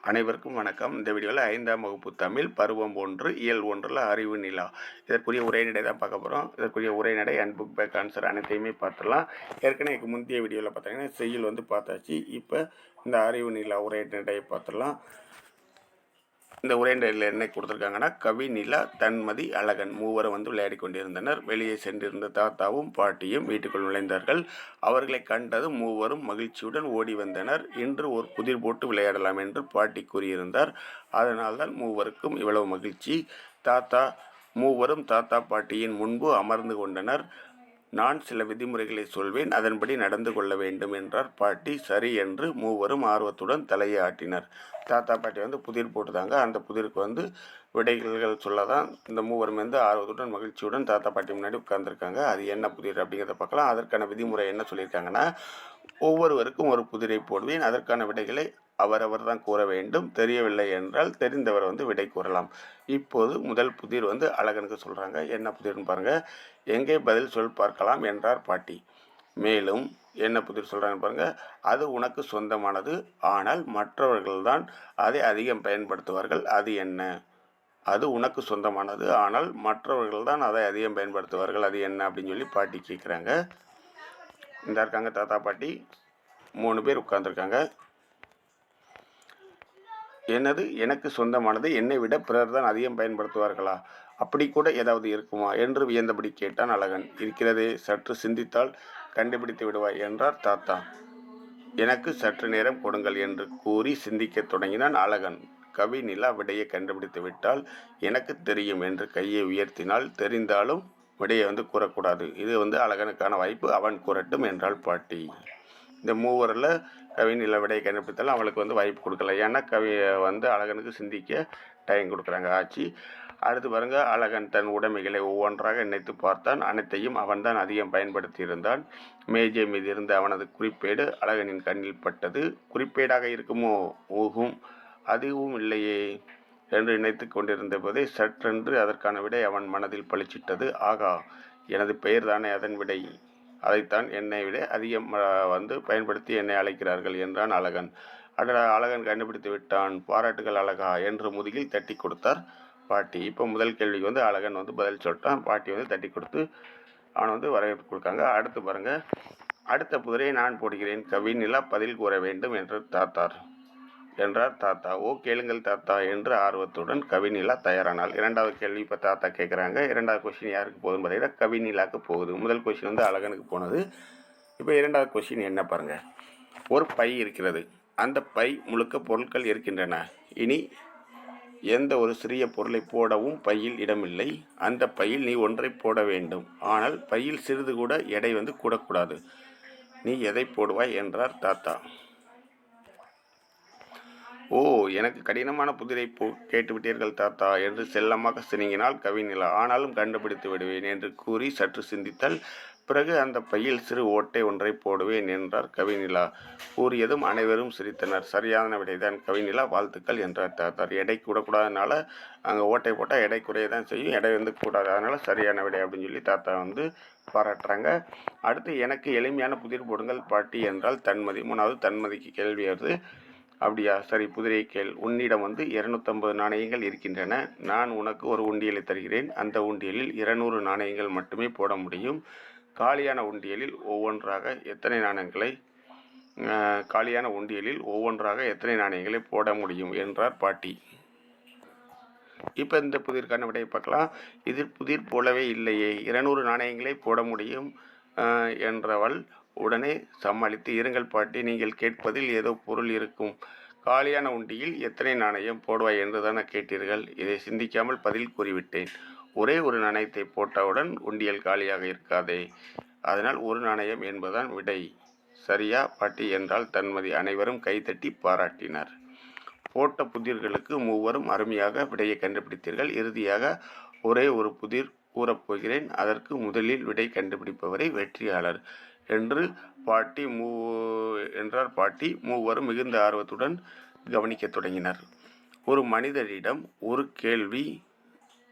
அனைவருக்கும் வணக்கம். இந்த வீடியோவில் 5ஆம் வகுப்பு தமிழ் பருவம் 1 இயல் 1ல் அறிவு நிலா இதற்குரிய உரைநடை தான் பார்க்க போகிறோம். இதற்குரிய உரைநடை அண்ட் புக் பேக் ஆன்சர் அனைத்தையுமே பார்த்துடலாம். ஏற்கனவே முந்தைய வீடியோவில் பார்த்தீங்கன்னா செய்யுள் பார்த்தாச்சு. இப்போ இந்த அறிவு நிலா உரைநடையை பார்த்துடலாம். இந்த உரைநடையில் என்ன கொடுத்துருக்காங்கன்னா, கவி, நிலா, தன்மதி, அழகன் மூவரும் விளையாடி கொண்டிருந்தனர். வெளியே சென்றிருந்த தாத்தாவும் பாட்டியும் வீட்டுக்குள் நுழைந்தார்கள். அவர்களை கண்டதும் மூவரும் மகிழ்ச்சியுடன் ஓடி வந்தனர். இன்று ஒரு புதிர் போட்டு விளையாடலாம் என்று பாட்டி கூறியிருந்தார். அதனால்தான் மூவருக்கும் இவ்வளவு மகிழ்ச்சி. மூவரும் தாத்தா பாட்டியின் முன்பு அமர்ந்து கொண்டனர். நான் சில விதிமுறைகளை சொல்வேன், அதன்படி நடந்து கொள்ள வேண்டும் என்றார் பாட்டி. சரி என்று மூவரும் ஆர்வத்துடன் தலையை ஆட்டினர். தாத்தா பாட்டி புதிர் போட்டுதாங்க. அந்த புதிருக்கு விடைகள் சொல்லதான் இந்த மூவரும் ஆர்வத்துடன் மகிழ்ச்சியுடன் தாத்தா பாட்டி முன்னாடி உட்கார்ந்துருக்காங்க. அது என்ன புதிர் அப்படிங்கிறத பார்க்கலாம். அதற்கான விதிமுறை என்ன சொல்லியிருக்காங்கன்னா, ஒவ்வொருவருக்கும் ஒரு புதிரை போடுவேன். அதற்கான விடைகளை அவரவர் தான் கூற வேண்டும். தெரியவில்லை என்றால் தெரிந்தவர் விடை கூறலாம். இப்போது முதல் புதிர் அழகனுக்கு சொல்கிறாங்க. என்ன புதிர்னு பாருங்கள். எங்கே பதில் சொல் பார்க்கலாம் என்றார் பாட்டி. மேலும் என்ன புதிர் சொல்கிறாங்கன்னு பாருங்கள். அது உனக்கு சொந்தமானது, ஆனால் மற்றவர்கள்தான் அதை அதிகம் பயன்படுத்துவார்கள். அது என்ன? அது உனக்கு சொந்தமானது, ஆனால் மற்றவர்கள் தான் அதை அதிகம் பயன்படுத்துவார்கள். அது என்ன அப்படின்னு சொல்லி பாட்டி கேட்குறாங்க. இந்த இருக்காங்க தாத்தா பாட்டி 3 பேர் உட்கார்ந்துருக்காங்க. என்னது எனக்கு சொந்தமானது, என்னை விட பிறர் தான் அதிகம் பயன்படுத்துவார்களா? அப்படி கூட ஏதாவது இருக்குமா என்று வியந்தபடி கேட்டான் அழகன். இருக்கிறதே, சற்று சிந்தித்தால் கண்டுபிடித்து விடுவாய் என்றார் தாத்தா. எனக்கு சற்று நேரம் கொடுங்கள் என்று கூறி சிந்திக்க தொடங்கினான் அழகன். கவி நிலா விடையை கண்டுபிடித்து விட்டால் எனக்கு தெரியும் என்று கையை உயர்த்தினால், தெரிந்தாலும் விடையை கூறக்கூடாது. இது அழகனுக்கான வாய்ப்பு, அவன் கூறட்டும் என்றாள் பாட்டி. இந்த மூவரில் கவி நிலா விடையை கண்டுபிடித்தாலும் அவளுக்கு வாய்ப்பு கொடுக்கல. ஏன்னா அழகனுக்கு சிந்திக்க டைம் கொடுக்குறாங்க. ஆச்சு. அடுத்து பாருங்க. அழகன் தன் உடைமைகளை ஒவ்வொன்றாக நினைத்து பார்த்தான். அனைத்தையும் அவன்தான் அதிகம் பயன்படுத்தி இருந்தான். மேஜை மீது இருந்த அவனது குறிப்பேடு அழகனின் கண்ணில் பட்டது. குறிப்பேடாக இருக்குமோ? ஊகும். அதுவும் இல்லையே என்று நினைத்து கொண்டிருந்த போதே சற்றென்று அதற்கான விடை அவன் மனதில் பளிச்சிட்டது. ஆகா, எனது பெயர் தானே அதன் விடை. அதைத்தான் என்னை விட அதிகம் பயன்படுத்தி என்னை அழைக்கிறார்கள் என்றான் அழகன். அழகன் கண்டுபிடித்து விட்டான். பாராட்டுகள் அழகா என்று முதுகில் தட்டி கொடுத்தார் பாட்டி. இப்போ முதல் கேள்விக்கு அழகன் பதில் சொல்லிட்டான். பாட்டி தட்டி கொடுத்து அவன் வரவேற்பு கொடுக்காங்க. அடுத்து பாருங்க. அடுத்த புதிரை நான் போடுகிறேன். கவி நிலா பதில் கூற வேண்டும் என்றார் தாத்தா. ஓ, கேளுங்கள் தாத்தா என்று ஆர்வத்துடன் கவிநிலா தயாரானால். 2வது கேள்வி இப்போ தாத்தா கேட்குறாங்க. 2வது கொஸ்டின் யாருக்கு போகுதுன்னு பார்த்தீங்கன்னா கவிநிலாவுக்கு போகுது. முதல் கொஸ்டின் அழகனுக்கு போனது. இப்போ 2வது கொஸ்டின் என்ன பாருங்க. ஒரு பை இருக்கிறது. அந்த பை முழுக்க பொருட்கள் இருக்கின்றன. இனி எந்த ஒரு சிறிய பொருளை போடவும் பையில் இடமில்லை. அந்த பையில் நீ ஒன்றை போட வேண்டும். ஆனால் பையில் சிறிது கூட எடை கூடக்கூடாது. நீ எதை போடுவாய் என்றார் தாத்தா. ஓ, எனக்கு கடினமான புதிரை கேட்டுவிட்டீர்கள் தாத்தா என்று செல்லமாக சினுங்கினாள் கவிநிலா. ஆனாலும் கண்டுபிடித்து விடுவேன் என்று கூறி சற்று சிந்தித்தால் பிறகு அந்த பையில் சிறு ஓட்டை ஒன்றை போடுவேன் என்றார் கவிநிலா. கூறியதும் அனைவரும் சிரித்தனர். சரியான விடைதான் கவிநிலா, வாழ்த்துக்கள் என்றார் தாத்தா. எடை கூடக்கூடாதனால அங்கே ஓட்டை போட்டால் எடை குறைய தான் செய்யும். எடை கூடாது, அதனால் சரியான விடை அப்படின்னு சொல்லி தாத்தா பாராட்டுறாங்க. அடுத்து எனக்கு எளிமையான புதிர் போடுங்கள் பாட்டி என்றால் தன்மதி. 3வது தன்மதிக்கு கேள்வி வருது. அப்படியா, சரி, புதிரை கேள். உன்னிடம் 250 நாணயங்கள் இருக்கின்றன. நான் உனக்கு ஒரு உண்டியலை தருகிறேன். அந்த உண்டியலில் 200 நாணயங்கள் மட்டுமே போட முடியும். காலியான உண்டியலில் ஒவ்வொன்றாக எத்தனை நாணயங்களை போட முடியும் என்றார் பாட்டி. இப்போ இந்த புதிர்க்கான விடையை பார்க்கலாம். இதில் புதிர் போலவே இல்லையே, 200 நாணயங்களை போட முடியும் என்றவள் உடனே சமாளித்து, இருங்கள் பாட்டி, நீங்கள் கேட்பதில் ஏதோ பொருள் இருக்கும். காலியான உண்டியில் எத்தனை நாணயம் போடுவாய் என்று தானே கேட்டீர்கள். இதை சிந்திக்காமல் பதில் கூறிவிட்டேன். ஒரே ஒரு நாணயத்தை போட்டவுடன் உண்டியல் காலியாக இருக்காதே, அதனால் ஒரு நாணயம் என்பதுதான் விடை. சரியா பாட்டி என்றால் தன்மதி. அனைவரும் கைதட்டி பாராட்டினர். போட்ட புதிர்களுக்கு மூவரும் அருமையாக விடையை கண்டுபிடித்தீர்கள். இறுதியாக ஒரே ஒரு புதிர் கூறப்போகிறேன். அதற்கு முதலில் விடை கண்டுபிடிப்பவரை வெற்றியாளர் என்று என்றார் பாட்டி. மூவரும் மிகுந்த ஆர்வத்துடன் கவனிக்க தொடங்கினர். ஒரு மனிதரிடம் ஒரு கேள்வி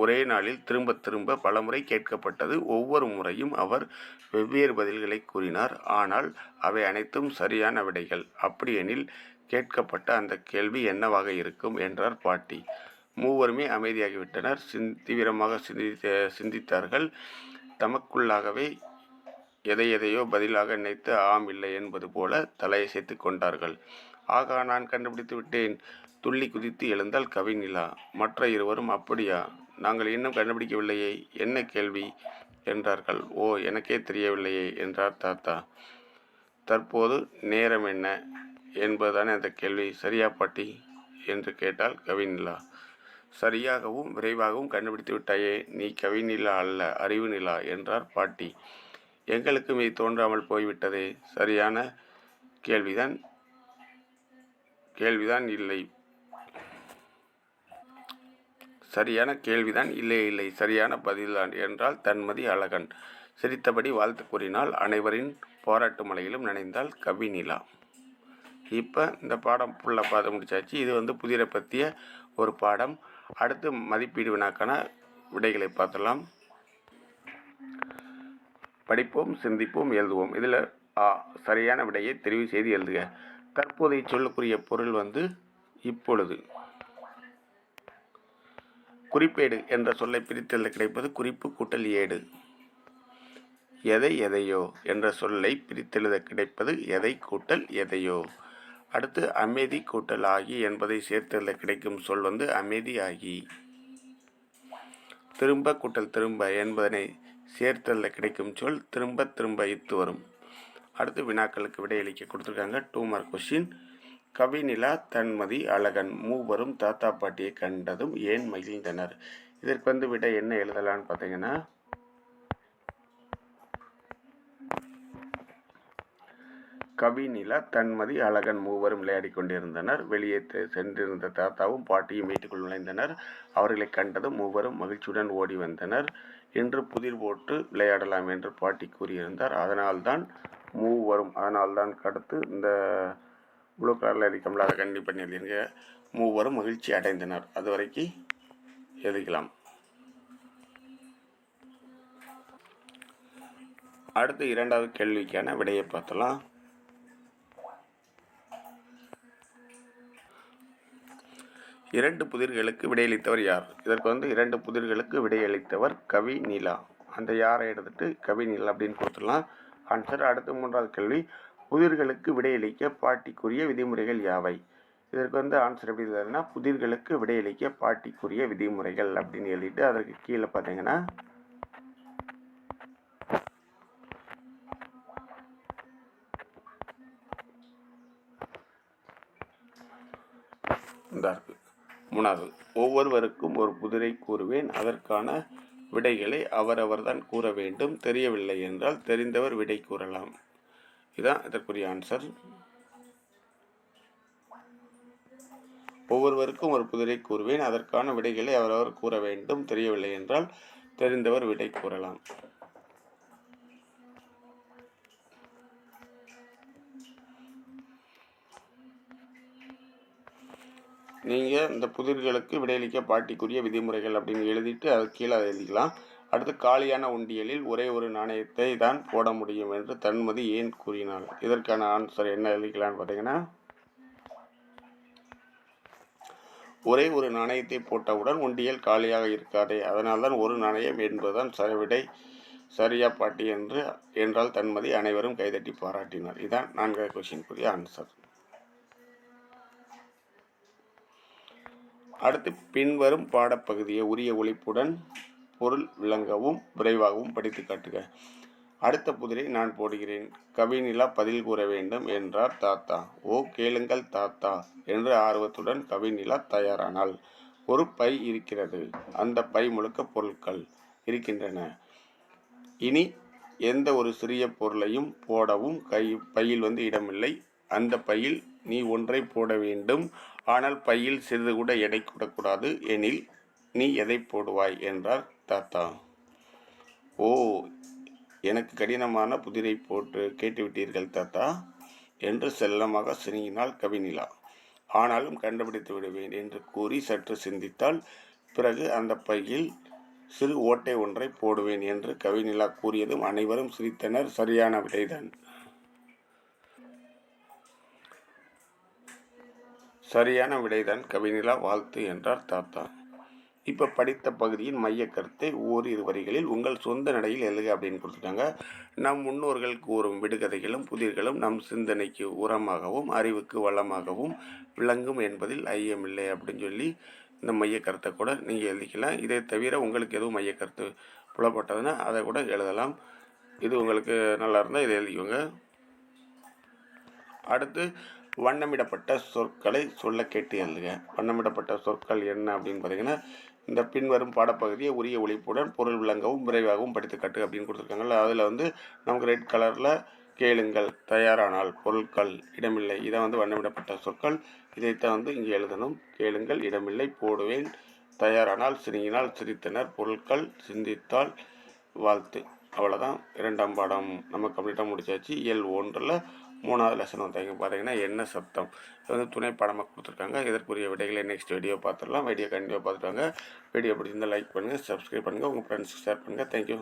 ஒரே நாளில் திரும்ப திரும்ப பலமுறை கேட்கப்பட்டது. ஒவ்வொரு முறையும் அவர் வெவ்வேறு பதில்களை கூறினார். ஆனால் அவை அனைத்தும் சரியான விடைகள். அப்படியெனில் கேட்கப்பட்ட அந்த கேள்வி என்னவாக இருக்கும் என்றார் பாட்டி. மூவருமே அமைதியாகிவிட்டனர். தீவிரமாக சிந்தித்தார்கள். தமக்குள்ளாகவே எதையோ பதிலாக நினைத்து ஆம் இல்லை என்பது போல தலையசைத்து கொண்டார்கள். ஆகா, நான் கண்டுபிடித்து விட்டேன். துள்ளி குதித்து எழுந்தால் கவிநிலா. மற்ற இருவரும் அப்படியா, நாங்கள் இன்னும் கண்டுபிடிக்கவில்லையே, என்ன கேள்வி என்றார்கள். ஓ, எனக்கே தெரியவில்லையே என்றார் தாத்தா. தற்போது நேரம் என்ன என்பதுதானே அந்த கேள்வி, சரியா பாட்டி என்று கேட்டாள் கவிநிலா. சரியாகவும் விரைவாகவும் கண்டுபிடித்து விட்டாயே, நீ கவிநிலா அல்ல, அறிவு நிலா என்றார் பாட்டி. எங்களுக்கும் இது தோன்றாமல் போய்விட்டதே. சரியான கேள்விதான் இல்லை. சரியான கேள்விதான் இல்லை, சரியான பதில்தான் என்றால் தன்மதி அழகன். சிரித்தபடி வாழ்த்து கூறினால். அனைவரின் பாராட்டு மலையிலும் நினைந்தால் கவிநிலா. இப்போ இந்த பாடம் ஃபுல்லாக பார்த்து முடிச்சாச்சு. இது புதிரை பற்றிய ஒரு பாடம். அடுத்து மதிப்பீடு வினாக்கான விடைகளை பார்த்தலாம். படிப்போம், சிந்திப்போம், எழுதுவோம். இதில் சரியான விடையை தெரிவு செய்து எழுதுக. தற்போதைய சொல்லுக்குரிய பொருள் இப்பொழுது. குறிப்பேடு என்ற சொல்லை பிரித்தெழுத கிடைப்பது குறிப்பு கூட்டல் ஏடு. எதையோ என்ற சொல்லை பிரித்தெழுத கிடைப்பது எதை கூட்டல் எதையோ. அடுத்து அமைதி கூட்டல் ஆகி என்பதை சேர்த்தெழுத கிடைக்கும் சொல் அமைதி ஆகி. திரும்ப கூட்டல் திரும்ப என்பதனை சேர்த்தெழுத கிடைக்கும் சொல் திரும்ப இத்து வரும். அடுத்து வினாக்களுக்கு விடையளிக்க கொடுத்துருக்காங்க. 2 மார்க் கொஸ்டின். கவிநிலா, தன்மதி, அழகன் மூவரும் தாத்தா பாட்டியை கண்டதும் ஏன் மகிழ்ந்தனர்? இதற்கு விடை என்ன எழுதலான்னு பார்த்தீங்கன்னா, கவிநிலா, தன்மதி, அழகன் மூவரும் விளையாடி கொண்டிருந்தனர். வெளியே சென்றிருந்த தாத்தாவும் பாட்டியும் வீட்டுக்குள் நுழைந்தனர். அவர்களை கண்டதும் மூவரும் மகிழ்ச்சியுடன் ஓடி வந்தனர். இன்று புதிர் போட்டு விளையாடலாம் என்று பாட்டி கூறியிருந்தார். அதனால்தான் மூவரும், அதனால்தான் அடுத்து இந்த ப்ளூ கலரில் இருக்கம்ல, அதை கண்டிப்பாக பண்ணி எழுதிருங்க. மூவரும் மகிழ்ச்சி அடைந்தனர். அது வரைக்கும் எழுதிக்கலாம். அடுத்து இரண்டாவது கேள்விக்கான விடையை பார்த்தலாம். இரண்டு புதிர்களுக்கு விடையளித்தவர் யார்? இதற்கு இரண்டு புதிர்களுக்கு விடையளித்தவர் கவிநிலா. அந்த யாரை எடுத்துட்டு கவிநிலா அப்படின்னு கொடுத்துடலாம் ஆன்சர். அடுத்து மூன்றாவது கேள்வி. புதிர்களுக்கு விடையளிக்க பாட்டிக்குரிய விதிமுறைகள் யாவை? இதற்கு ஆன்சர் எப்படி இருந்ததுன்னா, புதிர்களுக்கு விடையளிக்க பாட்டிக்குரிய விதிமுறைகள் அப்படின்னு எழுதிட்டு அதற்கு கீழே பார்த்தீங்கன்னா மூணாவது, ஒவ்வொருவருக்கும் ஒரு புதிரை கூறுவேன், அதற்கான விடைகளை அவரவர்தான் கூற வேண்டும். தெரியவில்லை என்றால் தெரிந்தவர் விடை கூறலாம். இதுதான் இதற்குரிய ஆன்சர். ஒவ்வொருவருக்கும் ஒரு புதிரை கூறுவேன், அதற்கான விடைகளை அவரவர் கூற வேண்டும். தெரியவில்லை என்றால் தெரிந்தவர் விடை கூறலாம். நீங்கள் இந்த புதிர்களுக்கு விடையளிக்க பாட்டிக்குரிய விதிமுறைகள் அப்படின்னு எழுதிட்டு அது கீழே எழுதிக்கலாம். அடுத்து, காலியான உண்டியலில் ஒரே ஒரு நாணயத்தை தான் போட முடியும் என்று தன்மதி ஏன் கூறினாள்? இதற்கான ஆன்சர் என்ன எழுதிக்கலான்னு பார்த்தீங்கன்னா, ஒரே ஒரு நாணயத்தை போட்டவுடன் உண்டியல் காலியாக இருக்காதே, அதனால்தான் ஒரு நாணயம் என்பதுதான் விடை. சரியா பாட்டி என்றால் தன்மதி. அனைவரும் கைதட்டி பாராட்டினார். இதுதான் 4வது கொஸ்டினுக்குரிய ஆன்சர். அடுத்து, பின்வரும் பாடப்பகுதியை உரிய ஒழிப்புடன் பொருள் விளங்கவும் விரைவாகவும் படித்து காட்டுக. அடுத்த புதிரை நான் போடுகிறேன். கவிநிலா பதில் கூற வேண்டும் என்றார் தாத்தா. ஓ, கேளுங்கள் தாத்தா என்று ஆர்வத்துடன் கவிநிலா தயாரானாள். ஒரு பை இருக்கிறது. அந்த பை முழுக்க பொருட்கள் இருக்கின்றன. இனி எந்த ஒரு சிறிய பொருளையும் போடவும் பையில் இடமில்லை. அந்த பையில் நீ ஒன்றை போட வேண்டும். ஆனால் பையில் சிறிது கூட எடை கூடக்கூடாது. எனில் நீ எதை போடுவாய் என்றார் தாத்தா. ஓ, எனக்கு கடினமான புதிரை போட்டு கேட்டுவிட்டீர்கள் தாத்தா என்று செல்லமாக சினிங்கினாள் கவிநிலா. ஆனாலும் கண்டுபிடித்து விடுவேன் என்று கூறி சற்று சிந்தித்தாள். பிறகு அந்த பையில் சிறு ஓட்டை ஒன்றை போடுவேன் என்று கவிநிலா கூறியதும் அனைவரும் சிரித்தனர். சரியான விடைதான். சரியான விடைதான் கவிநிலா, வாழ்த்து என்றார் தாத்தா. இப்போ படித்த பகுதியின் மைய கருத்தை ஓரிரு வரிகளில் உங்கள் சொந்த நடையில் எழுதுக அப்படின்னு கொடுத்துட்டாங்க. நம் முன்னோர்கள் கூறும் விடுகதைகளும் புதிர்களும் நம் சிந்தனைக்கு உரமாகவும் அறிவுக்கு வளமாகவும் விளங்கும் என்பதில் ஐயமில்லை அப்படின்னு சொல்லி இந்த மைய கருத்தை கூட நீங்கள் எழுதிக்கலாம். இதை தவிர உங்களுக்கு எதுவும் மைய கருத்து புலப்பட்டதுன்னா அதை கூட எழுதலாம். இது உங்களுக்கு நல்லா இருந்தால் இதை எழுதிக்கோங்க. அடுத்து வண்ணமிடப்பட்ட சொற்களை சொல்ல கேட்டு எழுதுக. வண்ணமிடப்பட்ட சொற்கள் என்ன அப்படின்னு பார்த்தீங்கன்னா, இந்த பின்வரும் பாடப்பகுதியை உரிய ஒழிப்புடன் பொருள் விளங்கவும் விரைவாகவும் படித்து காட்டு அப்படின்னு கொடுத்துருக்காங்கல்ல. அதில் நமக்கு ரெட் கலரில் கேளுங்கள், தயாரானால், பொருட்கள், இடமில்லை, இதை வண்ணமிடப்பட்ட சொற்கள். இதைத்தான் இங்கே எழுதணும். கேளுங்கள், இடமில்லை, போடுவேன், தயாரானால், சிரிங்கினால், சிரித்தனர், பொருட்கள், சிந்தித்தால், வாழ்த்து. அவ்வளோதான். 2ஆம் பாடம் நம்ம கம்ப்ளீட்டாக முடிச்சாச்சு. இயல் 1ல் 3வது லெசன் பார்த்தீங்கன்னா என்ன சத்தம். இது துணை பாடமாக கொடுத்துருக்காங்க. இதற்குரிய விடைகளை நெக்ஸ்ட் வீடியோ பார்த்துடலாம். வீடியோ கண்டிப்பாக பார்த்துட்டு வாங்க. வீடியோ பிடிச்சிருந்தால் லைக் பண்ணுங்கள், சப்ஸ்கிரைப் பண்ணுங்கள், உங்கள் ஃப்ரெண்ட்ஸுக்கு ஷேர் பண்ணுங்கள். தேங்க்யூ.